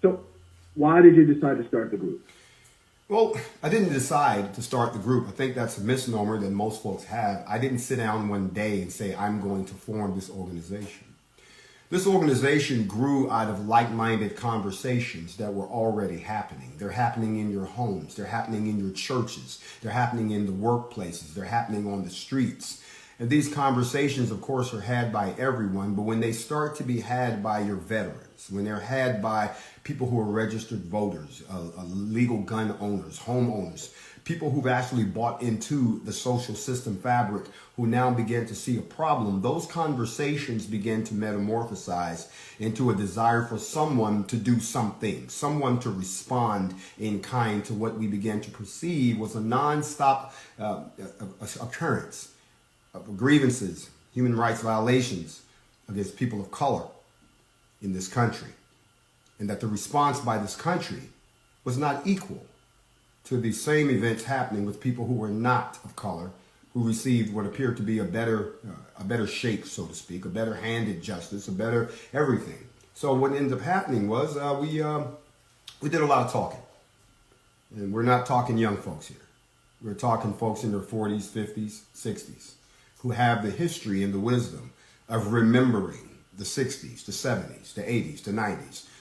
So why did you decide to start the group? Well, I didn't decide to start the group. I think that's a misnomer that most folks have. I didn't sit down one day and say, I'm going to form this organization. This organization grew out of like-minded conversations that were already happening. They're happening in your homes. They're happening in your churches. They're happening in the workplaces. They're happening on the streets. And these conversations, of course, are had by everyone. But when they start to be had by your veterans, when they're had by people who are registered voters, legal gun owners, homeowners, people who've actually bought into the social system fabric, who now begin to see a problem, those conversations begin to metamorphosize into a desire for someone to do something, someone to respond in kind to what we began to perceive was a nonstop occurrence of grievances, human rights violations against people of color in this country. And that the response by this country was not equal to the same events happening with people who were not of color, who received what appeared to be a better shake, so to speak, a better handed justice, a better everything. So what ended up happening was we did a lot of talking. And we're not talking young folks here. We're talking folks in their 40s, 50s, 60s, who have the history and the wisdom of remembering the 60s, the 70s, the 80s, the 90s,